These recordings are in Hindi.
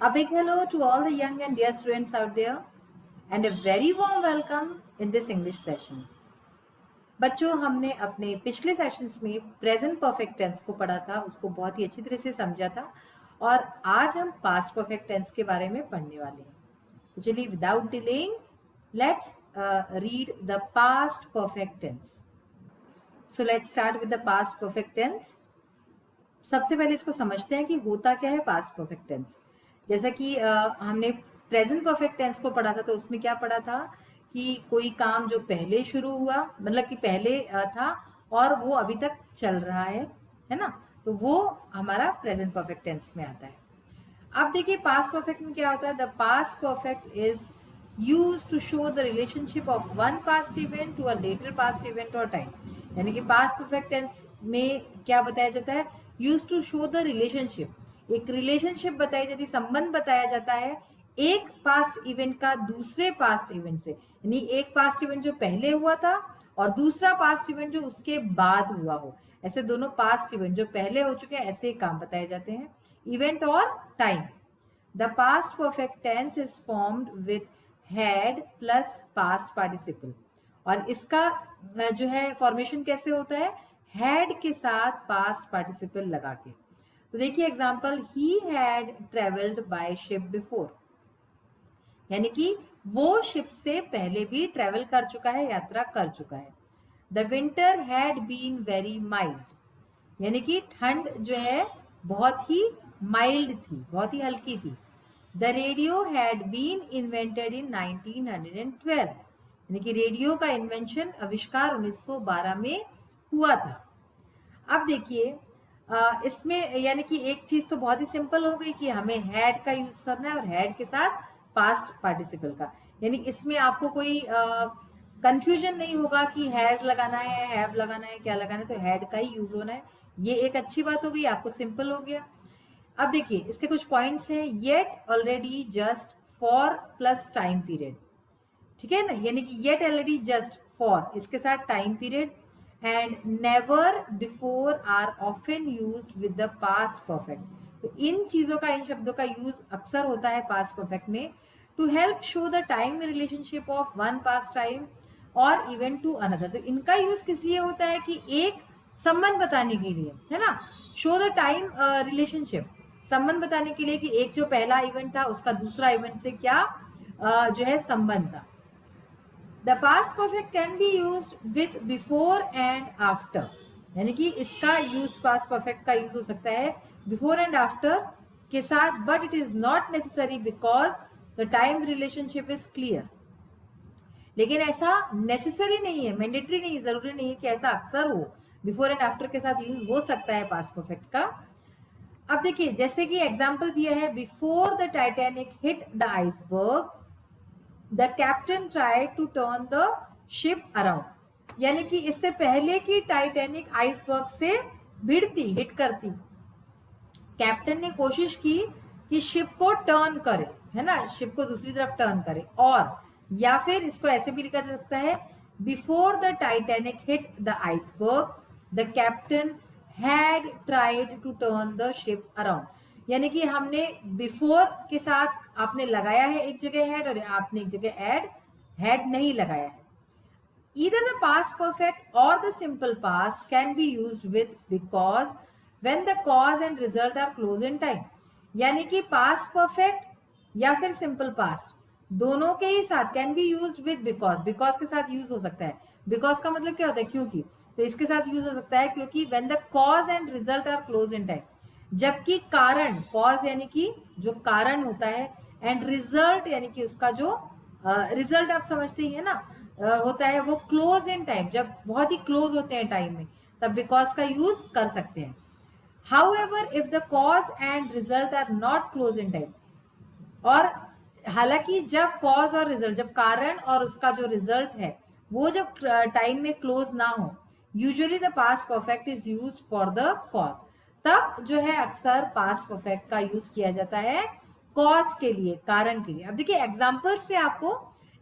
A big hello to all the young and dear students out there and a very warm welcome in this English session. बच्चों, हमने अपने पिछले सेशंस में प्रेजेंट परफेक्ट टेंस को पढ़ा था, उसको बहुत ही अच्छी तरह से समझा था और आज हम पास्ट परफेक्ट टेंस के बारे में पढ़ने वाले हैं. तो चलिए without delaying let's read the past perfect tense. So let's start with the past perfect tense. सबसे पहले इसको समझते हैं कि होता क्या है पास्ट परफेक्ट टेंस. जैसा कि हमने प्रेजेंट परफेक्ट टेंस को पढ़ा था, तो उसमें क्या पढ़ा था कि कोई काम जो पहले शुरू हुआ, मतलब कि पहले था और वो अभी तक चल रहा है ना, तो वो हमारा प्रेजेंट परफेक्ट टेंस में आता है. अब देखिए पास्ट परफेक्ट में क्या होता है. The past perfect is used to show the relationship of one past event to a later past event और टाइम. यानी कि पास्ट परफेक्ट टेंस में क्या बताया जाता है, used to show the relationship, एक रिलेशनशिप बताई जाती है, संबंध बताया जाता है एक पास्ट इवेंट का दूसरे पास्ट इवेंट से. यानी एक पास्ट इवेंट जो पहले हुआ था और दूसरा पास्ट इवेंट जो उसके बाद हुआ हो, ऐसे दोनों पास्ट इवेंट जो पहले हो चुके हैं ऐसे काम बताए जाते हैं, इवेंट और time. The past perfect tense is formed with had plus past participle. और इसका जो है फॉर्मेशन कैसे होता है, हैड के साथ पास्ट पार्टिसिपल लगा के. तो देखिए example, he had travelled by ship before, यानी कि वो शिप से पहले भी ट्रेवल कर चुका है, यात्रा कर चुका है. The winter had been very mild, यानी कि ठंड जो है बहुत ही माइल्ड थी, बहुत ही हल्की थी. The radio had been invented in 1912, यानी कि रेडियो का इन्वेंशन, आविष्कार 1912 में हुआ था. अब देखिए इसमें यानी कि एक चीज तो बहुत ही सिंपल हो गई कि हमें हैड का यूज करना है और हैड के साथ पास्ट पार्टिसिपल का. यानी इसमें आपको कोई कंफ्यूजन नहीं होगा कि हैज लगाना है, हैव लगाना है, क्या लगाना है, तो हैड का ही यूज होना है. ये एक अच्छी बात हो गई, आपको सिंपल हो गया. अब देखिए इसके कुछ पॉइंट्स हैं. Yet, already, just, for plus time period, ठीक है ना. यानी कि येट, ऑलरेडी, जस्ट, फॉर, इसके साथ time period. And never, before are often used with the past perfect. तो इन चीजों का, इन शब्दों का यूज अक्सर होता है पास्ट परफेक्ट में to help show the time relationship of one past time और इवेंट टू अनदर. तो इनका यूज किस लिए होता है कि एक संबंध बताने के लिए, है ना. शो द टाइम रिलेशनशिप, संबंध बताने के लिए कि एक जो पहला इवेंट था उसका दूसरा इवेंट से क्या जो है संबंध था. The past perfect can be used with before and after, यानी कि इसका यूज, पास्ट परफेक्ट का यूज हो सकता है बिफोर एंड आफ्टर के साथ, but it is not necessary because the time relationship is clear. लेकिन ऐसा नेसेसरी नहीं है, मैंडेटरी नहीं, जरूरी नहीं है कि ऐसा अक्सर हो. बिफोर एंड आफ्टर के साथ यूज हो सकता है पास्ट परफेक्ट का. अब देखिए जैसे कि एग्जाम्पल दिया है, before the Titanic hit the iceberg the captain tried to turn the ship around. यानी कि इससे पहले कि टाइटैनिक आइसबर्ग से भिड़ती, हिट करती, कैप्टन ने कोशिश की कि शिप को टर्न करे, है ना, शिप को दूसरी तरफ टर्न करे. और या फिर इसको ऐसे भी लिखा जा सकता है, before the Titanic hit the iceberg the captain had tried to turn the ship around. यानी कि हमने बिफोर के साथ आपने लगाया है एक जगह हैड और आपने एक जगह हैड नहीं लगाया है. Either the past perfect or the simple past can be used with because when the cause and result are close in time. यानी कि past perfect या फिर simple past दोनों के ही साथ can be used with because. because के साथ यूज हो सकता है. because का मतलब क्या होता है, क्योंकि. तो इसके साथ यूज हो सकता है क्योंकि when the cause and result are close in time, जबकि कारण, cause यानी कि जो कारण होता है, and result यानी कि उसका जो रिजल्ट आप समझते ही है ना, होता है वो क्लोज इन टाइम, जब बहुत ही क्लोज होते हैं टाइम में, तब बिकॉज का यूज कर सकते हैं. However if the cause and result are not close in time, और हालांकि जब कॉज और रिजल्ट, जब कारण और उसका जो रिजल्ट है वो जब टाइम में क्लोज ना हो, usually the past perfect is used for the cause. तब जो है अक्सर पास्ट परफेक्ट का यूज किया जाता है कॉज के लिए, कारण के लिए. अब देखिए एग्जाम्पल से आपको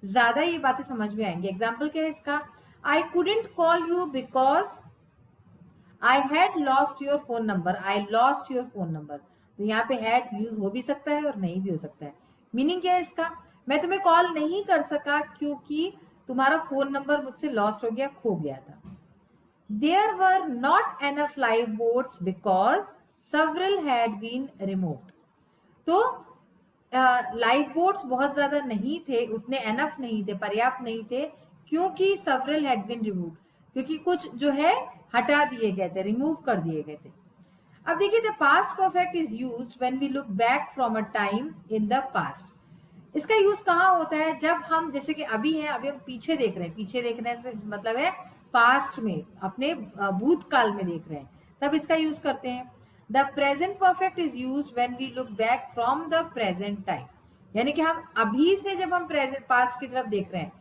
ज्यादा ये बातें समझ में आएंगी. एग्जाम्पल क्या है इसका, I couldn't call you because I had lost your phone number. I lost your phone number. तो यहाँ पे हैड यूज हो भी सकता है और नहीं भी हो सकता है। मीनिंग क्या है इसका? मैं तुम्हें कॉल नहीं कर सका क्योंकि तुम्हारा फोन नंबर मुझसे लॉस्ट हो गया, खो गया था। There were not enough lifeboats because several had been removed. तो लाइफ बोट्स बहुत ज्यादा नहीं थे, उतने एनफ नहीं थे, पर्याप्त नहीं थे, क्योंकि several had been removed, क्योंकि कुछ जो है हटा दिए गए थे, रिमूव कर दिए गए थे। अब देखिए, the past perfect is used when we look back from a time in the past. इसका यूज कहाँ होता है? जब हम, जैसे कि अभी है, अभी हम पीछे देख रहे हैं, पीछे देखने से मतलब है पास्ट में, अपने भूतकाल में देख रहे हैं, तब इसका यूज करते हैं। The present perfect is used when we look back from the present time, यानी कि हम अभी से जब हम प्रेजेंट पास्ट की तरफ देख रहे हैं,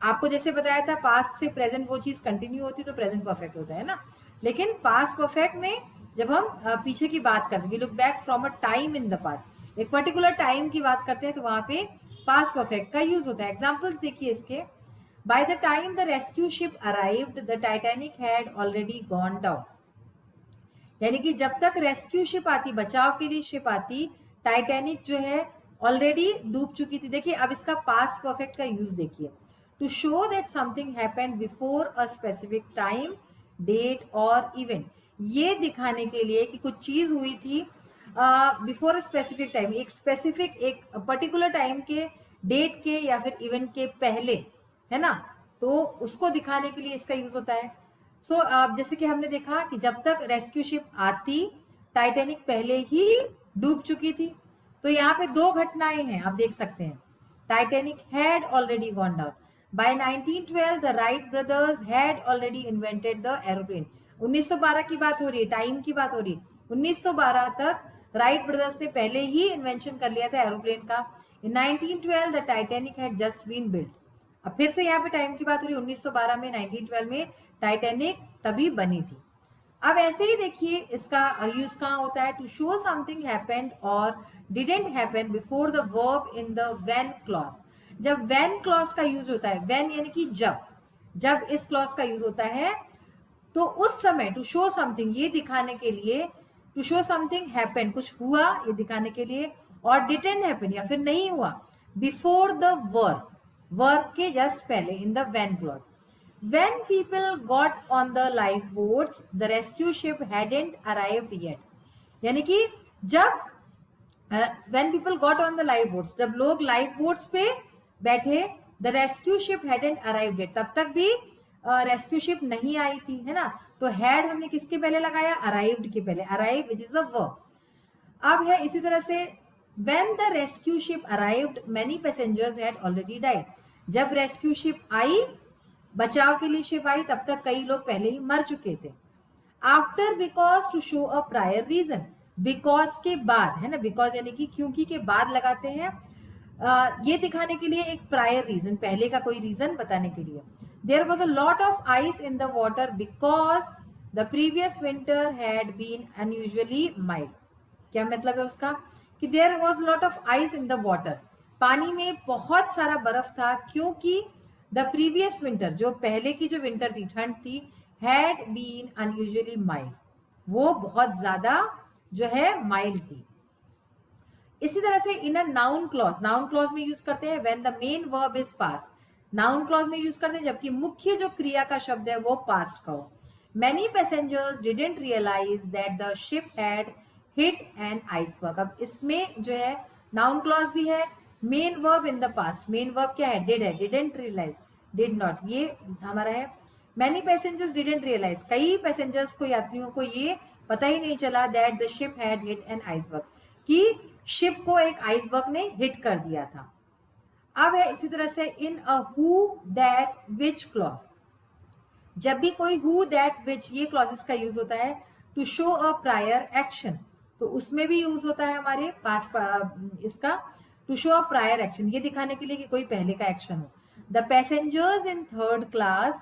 आपको जैसे बताया था पास्ट से प्रेजेंट वो चीज कंटिन्यू होती तो प्रेजेंट परफेक्ट होता है ना, लेकिन पास्ट परफेक्ट में जब हम पीछे की बात करते हैं, we look back from a time in the past, एक पर्टिकुलर टाइम की बात करते हैं, तो वहां पे पास्ट परफेक्ट का यूज होता है। एग्जांपल्स देखिए इसके। By the time the rescue ship arrived the Titanic had already gone down, यानी कि जब तक रेस्क्यू शिप आती, बचाव के लिए शिप आती, टाइटैनिक जो है ऑलरेडी डूब चुकी थी। देखिए अब इसका पास्ट परफेक्ट का यूज देखिए, to show that something happened before a specific time, date और इवेंट, ये दिखाने के लिए कि कुछ चीज हुई थी बिफोर अ स्पेसिफिक टाइम, एक स्पेसिफिक, एक पर्टिकुलर टाइम के, डेट के या फिर इवेंट के पहले, है ना, तो उसको दिखाने के लिए इसका यूज होता है। सो जैसे कि हमने देखा कि जब तक रेस्क्यू शिप आती, टाइटैनिक पहले ही डूब चुकी थी। तो यहाँ पे दो घटनाएं हैं, आप देख सकते हैं। Titanic had already gone down. By 1912 the Wright brothers had already invented the aeroplane. 1912 की बात हो रही है, टाइम की बात हो रही है। 1912 तक राइट ब्रदर्स ने पहले ही इन्वेंशन कर लिया था एरोप्लेन का। In 1912 the Titanic had just been built. अब फिर से यहाँ पे टाइम की बात हो रही है, 1912 में, 1912 में टाइटैनिक तभी बनी थी। अब ऐसे ही देखिए इसका यूज कहाँ होता है, टू शो समथिंग हैपेंड और didn't happen before the verb in the when clause. जब व्हेन क्लॉज का यूज होता है, व्हेन यानी कि जब इस क्लॉज का यूज होता है तो उस समय, टू शो समथिंग, ये दिखाने के लिए, टू शो समथिंग हैपन, कुछ हुआ ये दिखाने के लिए, और डिडंट हैपन या फिर नहीं हुआ, बिफोर द वर्ब के जस्ट पहले, in the when clause. When people got on the lifeboats, the rescue ship hadn't arrived yet. यानी कि जब when people got on the lifeboats, जब लोग लाइफ बोट्स पे बैठे, the rescue ship hadn't arrived yet, तब तक भी रेस्क्यू शिप नहीं आई थी, है ना। तो हैड हमने किसके पहले लगाया? अराइव्ड के पहले, arrive which is a verb. अब है इसी तरह से when the rescue ship arrived, many passengers had already died. जब रेस्क्यू शिप आई, बचाव के लिए शिप आई, तब तक कई लोग पहले ही मर चुके थे। After, because, to show a prior reason, because के बाद, है ना, बिकॉज यानी कि क्योंकि के बाद लगाते हैं, ये दिखाने के लिए एक प्रायर रीजन, पहले का कोई रीजन बताने के लिए। There was a lot of ice in the water because the previous winter had been unusually mild. क्या मतलब है उसका? कि there was lot of ice in the water, पानी में बहुत सारा बर्फ था, क्योंकि द प्रीवियस विंटर, जो पहले की जो विंटर थी, ठंड थी, हैड बीन अनयूजुअली माइल्ड, वो बहुत ज्यादा जो है माइल्ड थी। इसी तरह से in a noun clause, noun clause में यूज करते हैं when the main verb is past, noun clause में यूज करते हैं जबकि मुख्य जो क्रिया का शब्द है वो पास्ट का हो। Many passengers didn't realise that the ship had hit an iceberg. अब इसमें जो है नाउन क्लॉज भी है, main verb in the past, main verb क्या है? डिड है, डिडंट रियलाइज, डिड नॉट, ये हमारा है। मैनी पैसेंजर्स डिडंट रियलाइज, कई पैसेंजर्स को, यात्रियों को ये पता ही नहीं चला, that the ship had hit an iceberg, कि शिप को एक आइसबर्ग ने हिट कर दिया था। अब है इसी तरह से in a who that which clause, जब भी कोई हु दैट विच, ये क्लॉजेस का यूज होता है to show a prior action, तो उसमें भी यूज होता है हमारे पास इसका, to show a prior action, ये दिखाने के लिए कि कोई पहले का एक्शन हो। The passengers in third class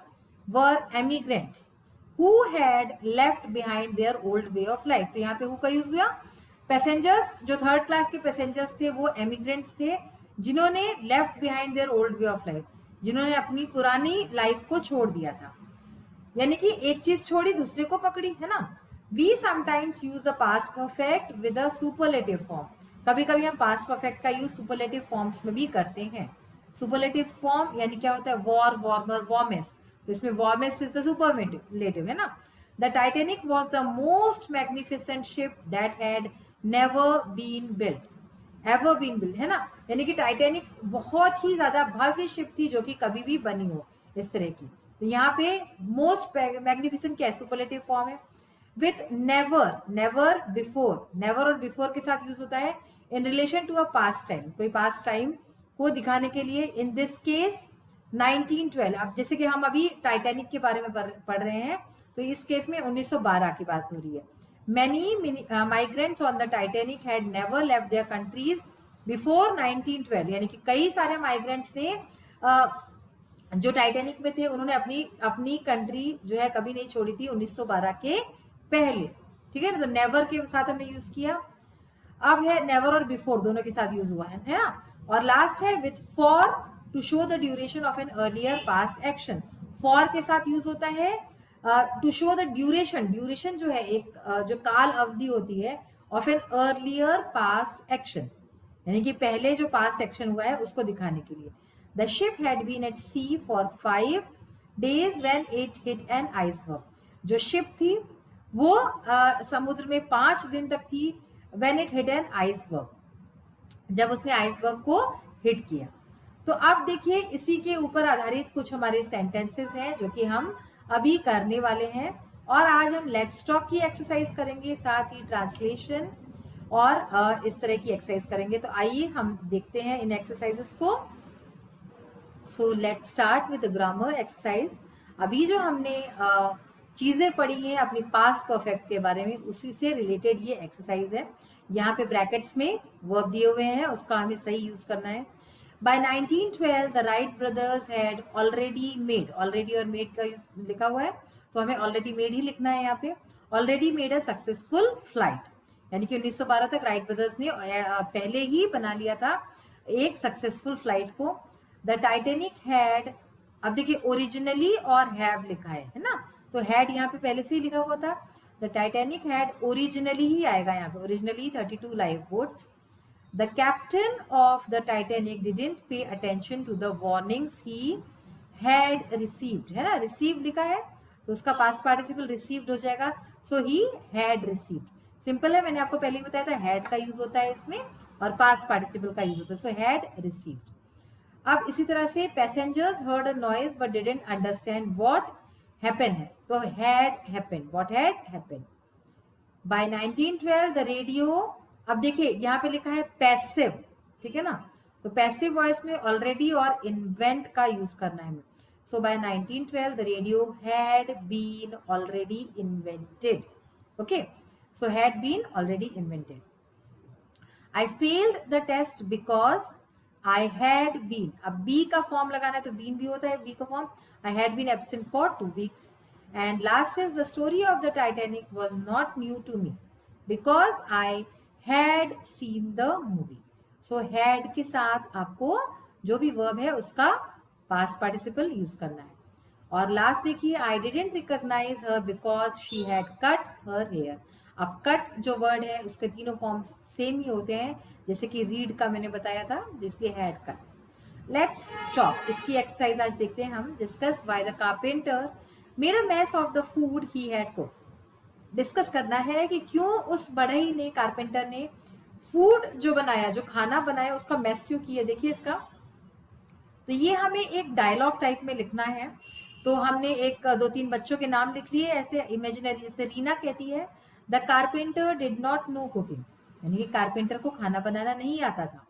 were emigrants who had left behind their old way of life. तो यहाँ पे who का यूज हुआ, पैसेंजर्स, जो थर्ड क्लास के पैसेंजर्स थे वो एमिग्रेंट्स थे, जिन्होंने left behind their old way of life, जिन्होंने अपनी पुरानी लाइफ को छोड़ दिया था, यानी कि एक चीज छोड़ी दूसरे को पकड़ी, है ना। We sometimes use the past perfect with a superlative form. कभी कभी हम पास्ट परफेक्ट का यूज सुपरलेटिव फॉर्म्स में भी करते हैं। सुपरलेटिव फॉर्म यानी क्या होता है, वॉर, वार्मर, वार्मेस्ट, तो इसमें वार्मेस्ट इज द सुपरलेटिव, है ना। The Titanic was the most magnificent ship that had never been built, ever been built, है ना। यानी कि टाइटेनिक बहुत ही ज्यादा भव्य शिप थी जो कि कभी भी बनी हो इस तरह की। तो यहाँ पे मोस्ट मैग्निफिसेंट क्या है, सुपरलेटिव फॉर्म है। With never, never before, never और बिफोर के साथ यूज होता है in relation to a past time, कोई पास्ट टाइम को दिखाने के लिए। इन दिस केस 1912, अब जैसे कि हम अभी टाइटैनिक के बारे में पढ़ रहे हैं, तो इस केस में 1912 की बात हो रही है। Many migrants on the Titanic had never left their countries before 1912, यानी कि कई सारे माइग्रेंट्स ने जो टाइटैनिक में थे उन्होंने अपनी अपनी कंट्री जो है कभी नहीं छोड़ी थी 1912 के पहले, ठीक है ना। तो नेवर के साथ हमने यूज किया। अब है नेवर और बिफोर, दोनों के साथ यूज हुआ है ना। और लास्ट है with for to show the duration of an earlier past action. For के साथ यूज होता है to show the duration, duration जो है एक जो काल अवधि होती है of an earlier past action, यानी कि पहले जो पास्ट एक्शन हुआ है उसको दिखाने के लिए। The ship had been at sea for 5 days when it hit an iceberg. जो शिप थी वो समुद्र में 5 दिन तक थी when it hit an iceberg, जब उसने आइसबर्ग को हिट किया। तो अब देखिए इसी के ऊपर आधारित कुछ हमारे सेंटेंसेस हैं जो कि हम अभी करने वाले हैं। और आज हम लेट्स टॉक की एक्सरसाइज करेंगे, साथ ही ट्रांसलेशन और इस तरह की एक्सरसाइज करेंगे। तो आइए हम देखते हैं इन एक्सरसाइजेस को। सो let's start with grammar exercise. अभी जो हमने चीजें पढ़ी हैं अपनी पास्ट परफेक्ट के बारे में, उसी से रिलेटेड ये एक्सरसाइज है। यहाँ पे ब्रैकेट्स में वर्ब दिए हुए हैं, उसका हमें सही यूज करना है। By 1912, the Wright brothers had already made, already और made का यूज लिखा हुआ है, तो हमें already made ही लिखना है यहाँ पे। Already made a successful flight, यानी कि 1912 तक राइट ब्रदर्स ने पहले ही बना लिया था एक सक्सेसफुल फ्लाइट को। द टाइटेनिक हैड, अब देखिए ओरिजिनली और हैव लिखा है ना, तो हैड यहाँ पे पहले से ही लिखा हुआ था। द टाइटेनिक हैड ओरिजिनली ही आएगा यहाँ पे, originally 32 life boats. The captain of the Titanic didn't pay attention to the warnings he had received, है ना, received लिखा है तो उसका past participle received हो जाएगा। So he had received, simple है, मैंने आपको पहले ही बताया था had का यूज होता है इसमें और past participle का यूज होता है। So had received। अब इसी तरह से passengers heard a noise but didn't understand what happened है, तो had happened, what had happened। By 1912 the radio, अब देखिए यहाँ पे लिखा है पैसिव, ठीक है ना, तो पैसिव वॉइस में ऑलरेडी और इन्वेंट का यूज करना है। So by 1912 the radio had been already invented. Okay, so had been already invented. I failed the test because I had been, अब बी का फॉर्म लगाना है तो बीन भी होता है बी का form. I had been absent for 2 weeks। And last is the story of the Titanic was not new to me because I had seen the movie। so had के साथ आपको जो भी verb है उसका past participle यूज करना है। और लास्ट देखिए, I didn't recognize her because she had cut her hair। अब cut जो वर्ड है उसके तीनों फॉर्म्स सेम ही होते हैं, जैसे कि रीड का मैंने बताया था, जिसलिए had cut। लेट्स टॉक, इसकी एक्सरसाइज आज देखते हैं हम। Discuss why the carpenter made a mess of the food he had cooked। Discuss करना है कि क्यों उस बढ़ई ने, कारपेंटर ने फूड जो बनाया, जो खाना बनाया, उसका मेस क्यों किया। देखिए इसका, तो ये हमें एक डायलॉग टाइप में लिखना है। तो हमने 1-2-3 बच्चों के नाम लिख लिए ऐसे इमेजिनरी। जैसे रीना कहती है the carpenter did not know cooking, यानी कि कारपेंटर को खाना बनाना नहीं आता था।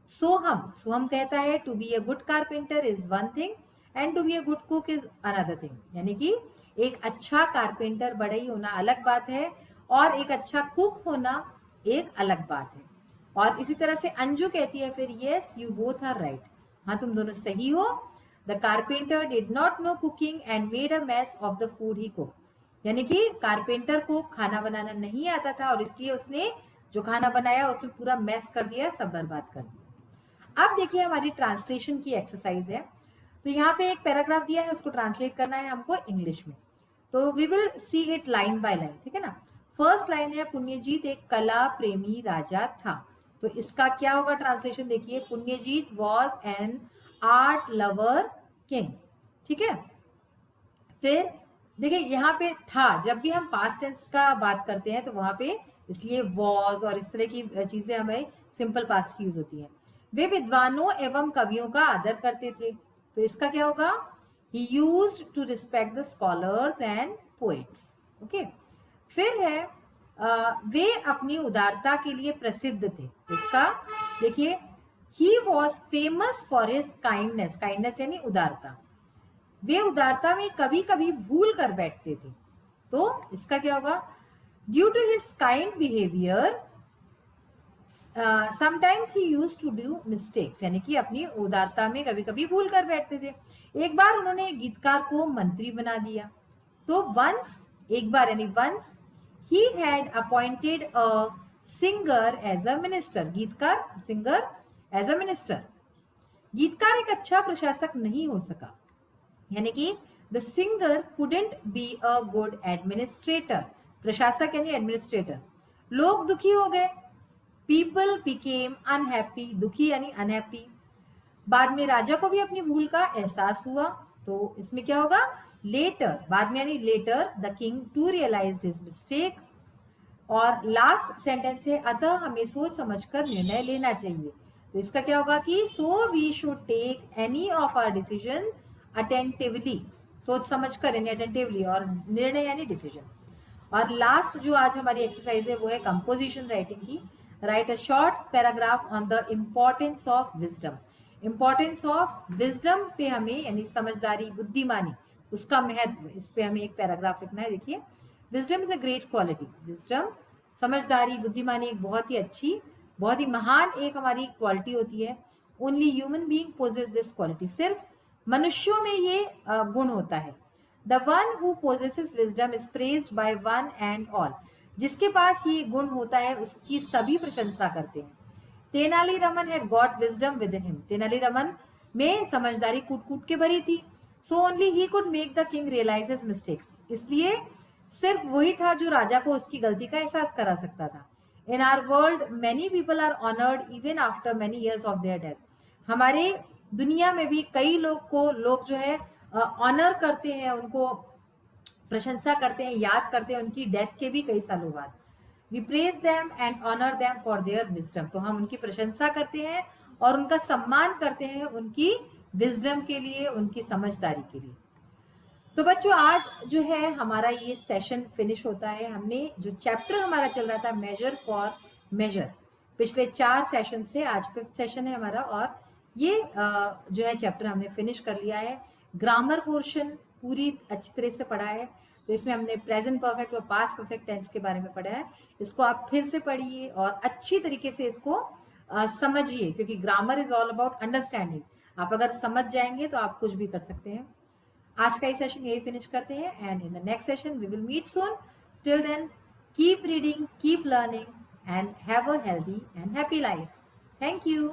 सोहम कहता है to be a good carpenter is one thing and to be a good cook is another thing, यानी कि एक अच्छा कारपेंटर बढ़ई होना अलग बात है और एक अच्छा कुक होना एक अलग बात है। और इसी तरह से अंजू कहती है फिर yes you both are right, हाँ तुम दोनों सही हो। The carpenter did not know cooking and made a mess of the food he cook, यानी कि कारपेंटर को खाना बनाना नहीं आता था और इसलिए उसने जो खाना बनाया उसमें पूरा मैस कर दिया, सब बर्बाद कर दिया। अब देखिए हमारी ट्रांसलेशन की एक्सरसाइज है। तो यहाँ पे एक पैराग्राफ दिया है, उसको ट्रांसलेट करना है हमको इंग्लिश में। तो we will see it line by line, ठीक है ना। फर्स्ट लाइन है पुण्यजीत एक कला प्रेमी राजा था, तो इसका क्या होगा ट्रांसलेशन देखिए, Punyajit was an art lover king. ठीक है, फिर देखिए यहाँ पे था, जब भी हम पास्ट टेंस का बात करते हैं तो वहां पे इसलिए वॉज और इस तरह की चीजें हमें सिंपल पास्ट की यूज होती हैं। वे विद्वानों एवं कवियों का आदर करते थे, तो इसका क्या होगा, he used to respect the scholars and poets. Okay, फिर है वे अपनी उदारता के लिए प्रसिद्ध थे, तो इसका देखिए, he was famous for his kindness, kindness यानी उदारता, वे उदारता में कभी कभी भूल कर बैठते थे, तो इसका क्या होगा, due to his kind behaviour sometimes he used to do mistakes, यानी कि अपनी उदारता में कभी कभी भूल कर बैठते थे। एक बार उन्होंने गीतकार को मंत्री बना दिया, तो वंस, एक बार यानी once, he had appointed a singer as a minister, गीतकार सिंगर एज अ मिनिस्टर। गीतकार एक अच्छा प्रशासक नहीं हो सका, यानी कि the singer couldn't be a good administrator, प्रशासक यानी एडमिनिस्ट्रेटर। लोग दुखी हो गए, पीपल बिकेम अनहैप्पी, दुखी यानी अनहैप्पी। बाद में राजा को भी अपनी भूल का एहसास हुआ, तो इसमें क्या होगा, लेटर, बाद में यानी later the king to realise his mistake. और लास्ट सेंटेंस है अतः हमें सोच समझकर निर्णय लेना चाहिए, तो इसका क्या होगा कि so we should take any of our decision attentively, सोच समझकर यानी अटेंटिवली, और निर्णय यानी डिसीजन। और लास्ट जो आज हमारी एक्सरसाइज है वो है कंपोजिशन राइटिंग की। Right a short paragraph on the importance of wisdom, importance of wisdom पे हमें यानी समझदारी बुद्धिमानी उसका महत्व, इस पे हमें एक पैराग्राफ लिखना है। देखिए, wisdom is a great quality, wisdom समझदारी बुद्धिमानी एक बहुत ही अच्छी, बहुत ही महान एक हमारी क्वालिटी होती है। Only human being possess this quality, सिर्फ मनुष्यों में ये गुण होता है। The one who possesses wisdom is praised by one and all, जिसके पास ये गुण होता है उसकी सभी प्रशंसा करते हैं। Tenali Raman had got wisdom within him, Tenali Raman में समझदारी कूट कूट के भरी थी। So only he could make the king realise his mistakes, इसलिए सिर्फ वही था जो राजा को उसकी गलती का एहसास करा सकता था। In our world many people are honoured even after many years of their death, हमारे दुनिया में भी कई लोग जो है ऑनर करते हैं, उनको प्रशंसा करते हैं, याद करते हैं उनकी डेथ के भी कई सालों बाद। We praise them and honour them for their wisdom, तो हम उनकी प्रशंसा करते हैं और उनका सम्मान करते हैं उनकी विजडम के लिए, उनकी समझदारी के लिए। तो बच्चों आज जो है हमारा ये सेशन फिनिश होता है। हमने जो चैप्टर हमारा चल रहा था मेजर फॉर मेजर, पिछले 4 सेशन से आज 5th सेशन है हमारा, और ये जो है चैप्टर हमने फिनिश कर लिया है। ग्रामर पोर्शन पूरी अच्छी तरह से पढ़ा है, तो इसमें हमने प्रेजेंट परफेक्ट और पास्ट परफेक्ट टेंस के बारे में पढ़ा है। इसको आप फिर से पढ़िए और अच्छी तरीके से इसको समझिए, क्योंकि grammar is all about understanding. आप अगर समझ जाएंगे तो आप कुछ भी कर सकते हैं। आज का ये सेशन यही फिनिश करते हैं, and in the next session we will meet soon. Till then keep reading, keep learning and have a healthy and happy life. Thank you.